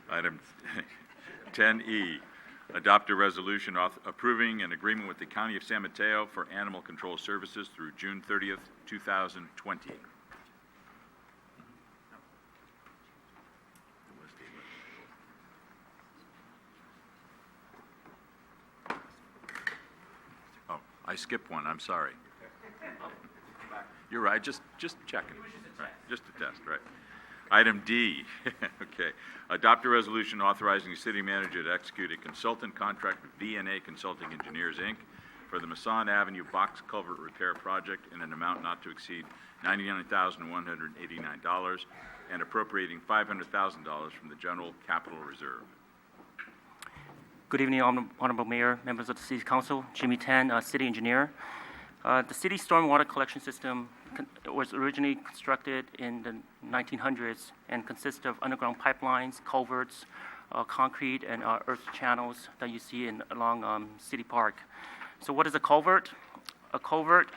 Item 10E, adopt a resolution approving an agreement with the County of San Mateo for animal control services through June 30th, 2020. Oh, I skipped one, I'm sorry. You're right, just checking. Right, just a test, right. Item D, okay. Adopt a resolution authorizing the city manager to execute a consultant contract with VNA Consulting Engineers, Inc. for the Masson Avenue Box Culvert Repair Project in an amount not to exceed $99,189 and appropriating $500,000 from the General Capital Reserve. Good evening, Honorable Mayor, members of the City Council. Jimmy Tan, City Engineer. The city stormwater collection system was originally constructed in the 1900s and consists of underground pipelines, culverts, concrete, and earth channels that you see along City Park. So what is a culvert? A culvert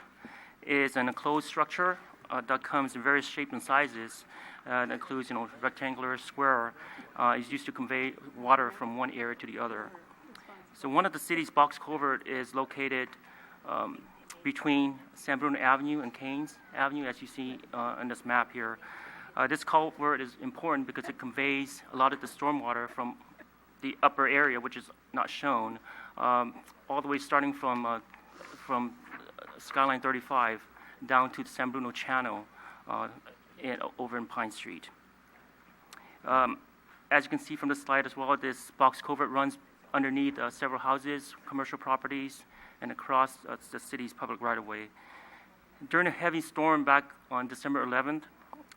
is an enclosed structure that comes in various shapes and sizes. It includes, rectangular, square. Is used to convey water from one area to the other. So one of the city's box culvert is located between San Bruno Avenue and Keynes Avenue, as you see on this map here. This culvert is important because it conveys a lot of the stormwater from the upper area, which is not shown, all the way starting from Skyline 35 down to the San Bruno Channel over in Pine Street. As you can see from the slide as well, this box culvert runs underneath several houses, commercial properties, and across the city's public right-of-way. During a heavy storm back on December 11th,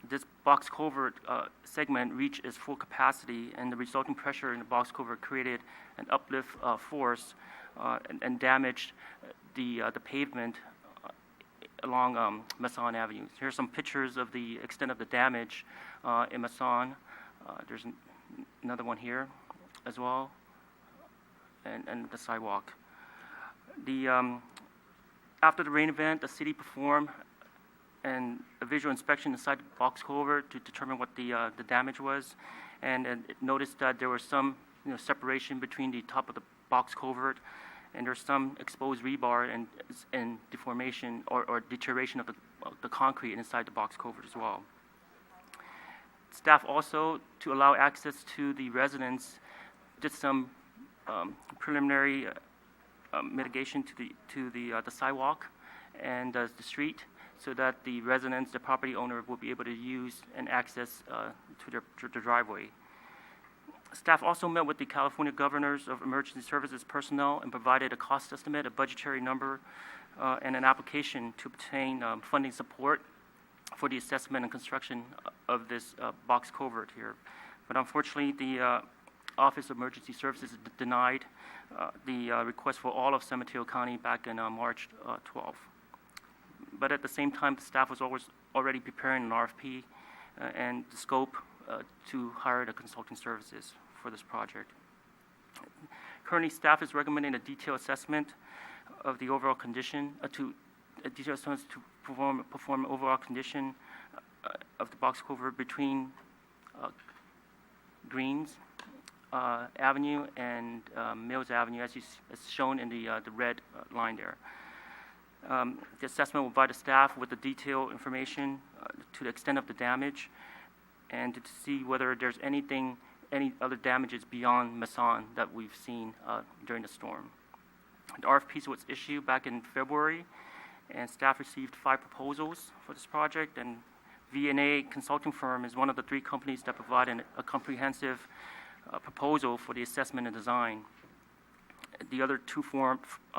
this box culvert segment reached its full capacity, and the resulting pressure in the box culvert created an uplift force and damaged the pavement along Masson Avenue. Here are some pictures of the extent of the damage in Masson. There's another one here as well, and the sidewalk. After the rain event, the city performed a visual inspection inside the box culvert to determine what the damage was, and it noticed that there was some separation between the top of the box culvert, and there's some exposed rebar and deformation or deterioration of the concrete inside the box culvert as well. Staff also, to allow access to the residents, did some preliminary mitigation to the sidewalk and the street, so that the residents, the property owner, will be able to use and access to their driveway. Staff also met with the California Governors of Emergency Services personnel and provided a cost estimate, a budgetary number, and an application to obtain funding support for the assessment and construction of this box culvert here. But unfortunately, the Office of Emergency Services denied the request for all of San Mateo County back in March 12th. But at the same time, the staff was already preparing an RFP and the scope to hire the consulting services for this project. Currently, staff is recommending a detailed assessment of the overall condition, to perform overall condition of the box culvert between Greens Avenue and Mills Avenue, as shown in the red line there. The assessment will provide the staff with the detailed information to the extent of the damage, and to see whether there's any other damages beyond Masson that we've seen during the storm. The RFP was issued back in February, and staff received 5 proposals for this project, and VNA Consulting Firm is one of the 3 companies that provide a comprehensive proposal for the assessment and design. The other 2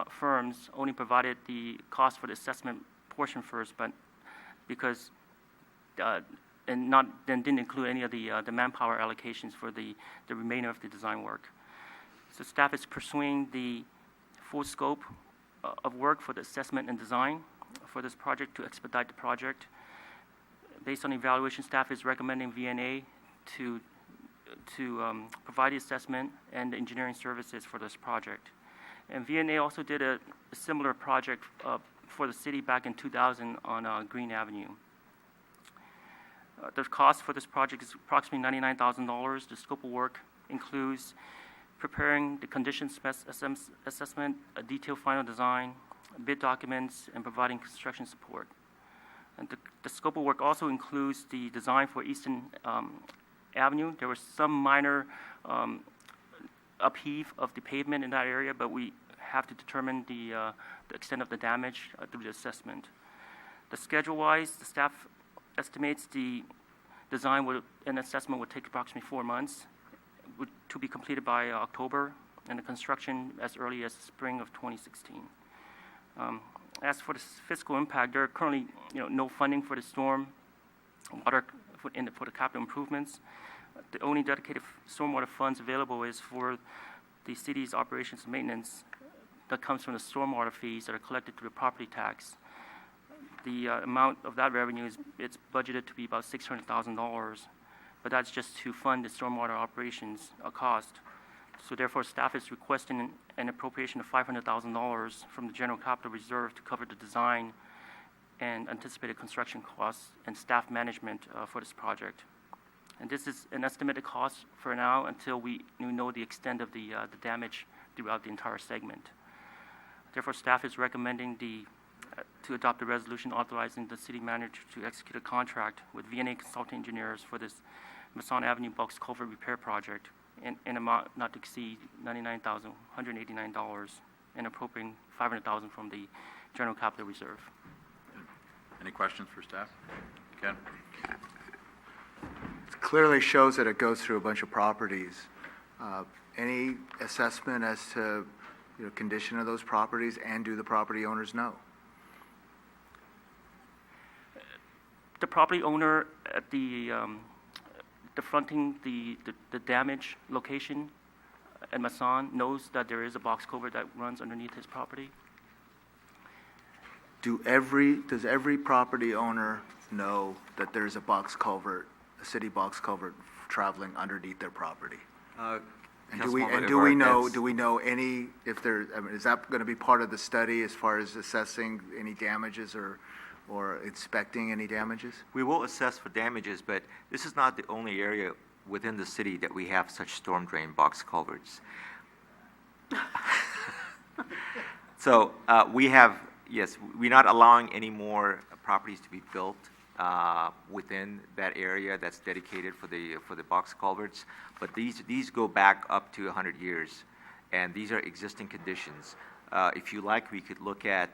firms only provided the cost for the assessment portion first, but because didn't include any of the manpower allocations for the remainder of the design work. So staff is pursuing the full scope of work for the assessment and design for this project to expedite the project. Based on evaluation, staff is recommending VNA to provide the assessment and the engineering services for this project. And VNA also did a similar project for the city back in 2000 on Green Avenue. The cost for this project is approximately $99,000. The scope of work includes preparing the condition assessment, a detailed final design, bid documents, and providing construction support. And the scope of work also includes the design for Eastern Avenue. There was some minor upheave of the pavement in that area, but we have to determine the extent of the damage through the assessment. The schedule-wise, the staff estimates the design and assessment would take approximately 4 months to be completed by October, and the construction as early as spring of 2016. As for the fiscal impact, there are currently no funding for the storm water for the capital improvements. The only dedicated stormwater funds available is for the city's operations and maintenance that comes from the stormwater fees that are collected through the property tax. The amount of that revenue it's budgeted to be about $600,000, but that's just to fund the stormwater operations cost. So therefore, staff is requesting an appropriation of $500,000 from the general capital reserve to cover the design and anticipated construction costs and staff management for this project. And this is an estimated cost for now until we know the extent of the damage throughout the entire segment. Therefore, staff is recommending to adopt a resolution authorizing the city manager to execute a contract with V&A Consulting Engineers for this Masson Avenue box culvert repair project in amount not to exceed $99,189 and appropriating $500,000 from the general capital reserve. Any questions for staff? Ken? It clearly shows that it goes through a bunch of properties. Any assessment as to condition of those properties, and do the property owners know? The property owner at the fronting the damage location at Masson knows that there is a box culvert that runs underneath his property. Does every property owner know that there's a box culvert, a city box culvert traveling underneath their property? And do we know any, if there, is that going to be part of the study as far as assessing any damages or inspecting any damages? We will assess for damages, but this is not the only area within the city that we have such storm drain box culverts. So we're not allowing any more properties to be built within that area that's dedicated for the box culverts. But these go back up to 100 years, and these are existing conditions. If you like, we could look at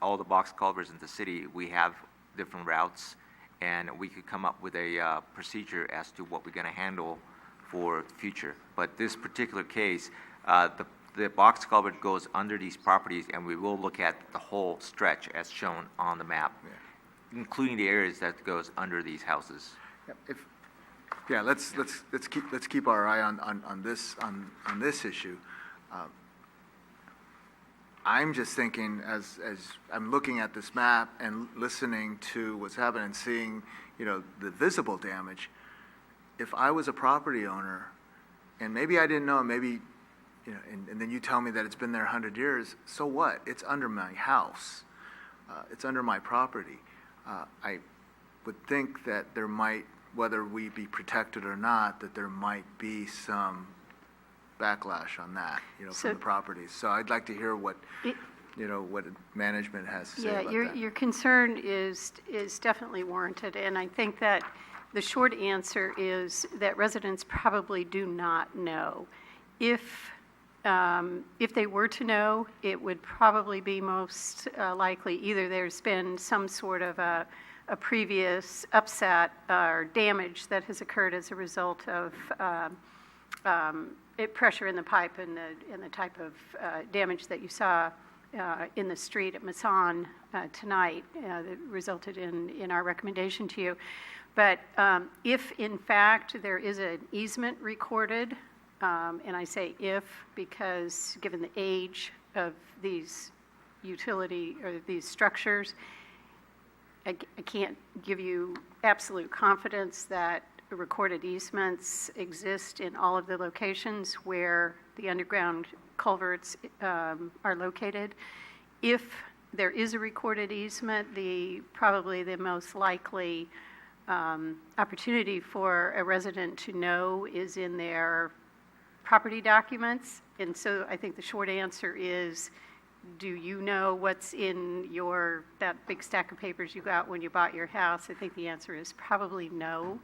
all the box culverts in the city. We have different routes, and we could come up with a procedure as to what we're going to handle for the future. But this particular case, the box culvert goes under these properties, and we will look at the whole stretch as shown on the map, including the areas that goes under these houses. Let's keep our eye on this issue. I'm just thinking, as I'm looking at this map and listening to what's happening and seeing, the visible damage. If I was a property owner, and maybe I didn't know, maybe, and then you tell me that it's been there 100 years, so what? It's under my house. It's under my property. I would think that there might, whether we be protected or not, that there might be some backlash on that, from the properties. So I'd like to hear what management has to say about that. Your concern is definitely warranted, and I think that the short answer is that residents probably do not know. If they were to know, it would probably be most likely either there's been some sort of a previous upset or damage that has occurred as a result of pressure in the pipe and the type of damage that you saw in the street at Masson tonight that resulted in our recommendation to you. But if, in fact, there is an easement recorded, and I say if because given the age of these utility or these structures, I can't give you absolute confidence that recorded easements exist in all of the locations where the underground culverts are located. If there is a recorded easement, probably the most likely opportunity for a resident to know is in their property documents. And so I think the short answer is, do you know what's in that big stack of papers you got when you bought your house? I think the answer is probably no.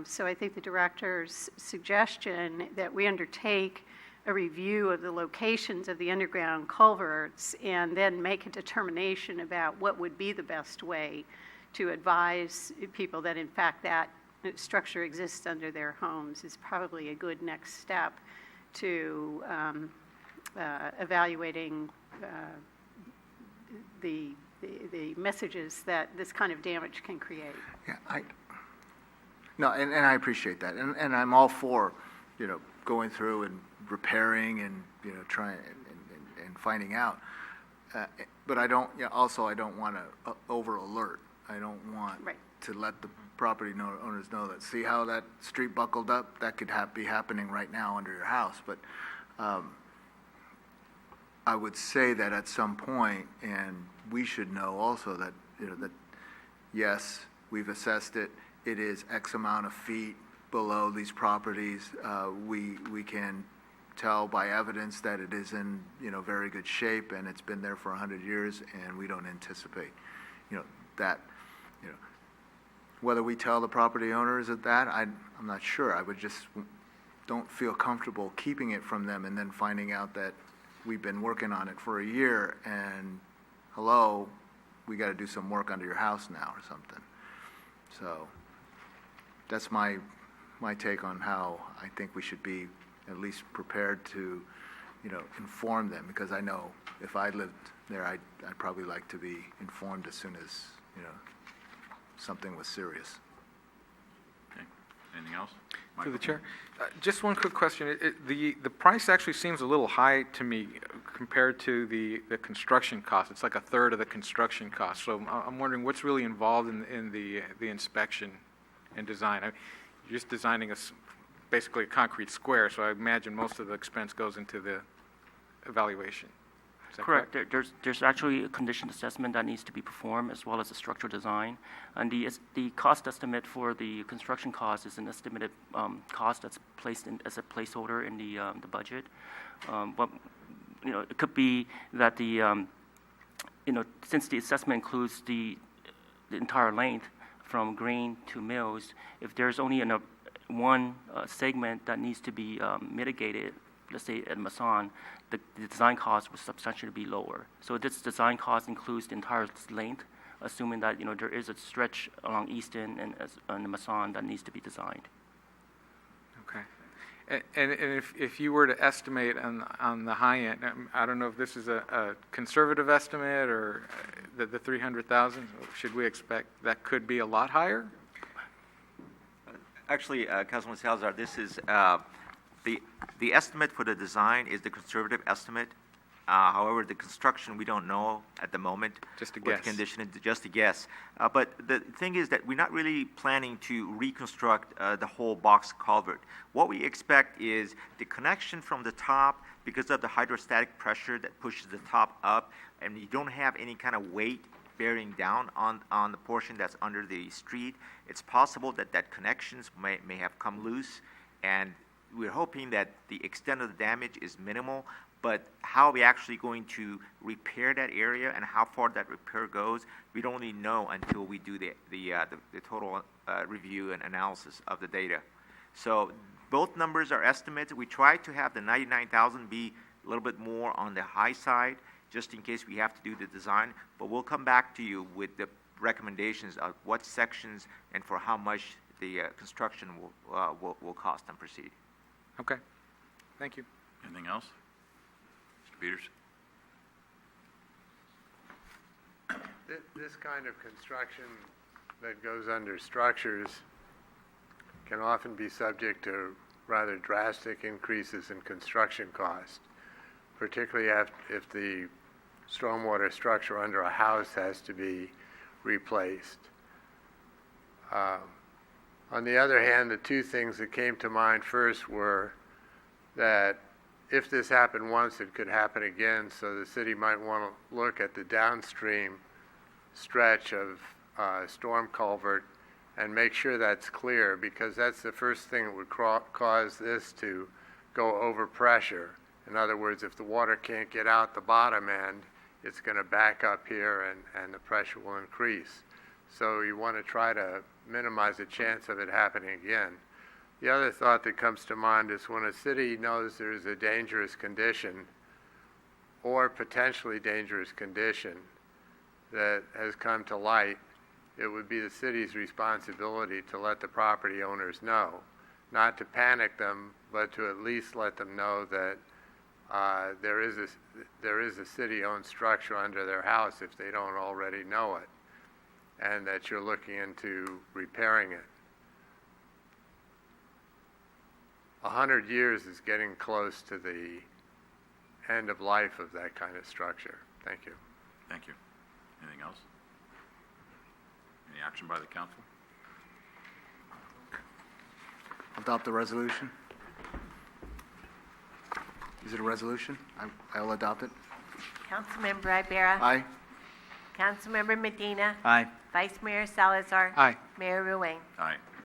So I think the director's suggestion that we undertake a review of the locations of the underground culverts and then make a determination about what would be the best way to advise people that in fact that structure exists under their homes is probably a good next step to evaluating the messages that this kind of damage can create. Yeah, no, and I appreciate that, and I'm all for, going through and repairing and, trying and finding out. But I don't, also I don't want to over alert. I don't want Right. to let the property owners know that, see how that street buckled up? That could be happening right now under your house. But I would say that at some point, and we should know also that, that yes, we've assessed it. It is X amount of feet below these properties. We can tell by evidence that it is in, very good shape, and it's been there for 100 years, and we don't anticipate, that, whether we tell the property owners of that, I'm not sure. I would just don't feel comfortable keeping it from them and then finding out that we've been working on it for a year, and hello, we got to do some work under your house now or something. So that's my take on how I think we should be at least prepared to, inform them, because I know if I lived there, I'd probably like to be informed as soon as, something was serious. Okay. Anything else? To the Michael? chair. Just one quick question. The price actually seems a little high to me compared to the construction cost. It's like a third of the construction cost. So I'm wondering what's really involved in the inspection and design. You're just designing basically a concrete square, so I imagine most of the expense goes into the evaluation. Is that correct? There's actually a condition assessment that needs to be performed, as well as a structural design. And the cost estimate for the construction cost is an estimated cost that's placed in as a placeholder in the budget. But it could be that since the assessment includes the entire length from Green to Mills, if there's only one segment that needs to be mitigated, let's say at Masson, the design cost would substantially be lower. So this design cost includes the entire length, assuming that there is a stretch along Easton and Masson that needs to be designed. Okay. And if you were to estimate on the high end, I don't know if this is a conservative estimate or the 300,000, should we expect that could be a lot higher? Actually, Councilman Salazar, this is, the estimate for the design is the conservative estimate. However, the construction, we don't know at the moment. Just a what guess. the condition, just a guess. But the thing is that we're not really planning to reconstruct the whole box culvert. What we expect is the connection from the top, because of the hydrostatic pressure that pushes the top up, and you don't have any kind of weight bearing down on the portion that's under the street. It's possible that connections may have come loose, and we're hoping that the extent of the damage is minimal, but how we're actually going to repair that area and how far that repair goes, we don't really know until we do the total review and analysis of the data. So both numbers are estimates. We try to have the 99,000 be a little bit more on the high side, just in case we have to do the design, but we'll come back to you with the recommendations of what sections and for how much the construction will cost and proceed. Okay. Thank you. Anything else? Mr. Peters? This kind of construction that goes under structures can often be subject to rather drastic increases in construction cost, particularly if the stormwater structure under a house has to be replaced. On the other hand, the two things that came to mind first were that if this happened once, it could happen again, so the city might want to look at the downstream stretch of storm culvert and make sure that's clear, because that's the first thing that would cause this to go over pressure. In other words, if the water can't get out the bottom end, it's going to back up here and the pressure will increase. So you want to try to minimize the chance of it happening again. The other thought that comes to mind is when a city knows there's a dangerous condition or potentially dangerous condition that has come to light, it would be the city's responsibility to let the property owners know, not to panic them, but to at least let them know that there is a city-owned structure under their house if they don't already know it, and that you're looking into repairing it. 100 years is getting close to the end of life of that kind of structure. Thank you. Thank you. Anything else? Any action by the council? Adopt the resolution. Is it a resolution? I'll adopt it. Councilmember Ibarra. Aye. Councilmember Medina. Aye. Vice Mayor Salazar. Aye. Mayor Ruane. Aye.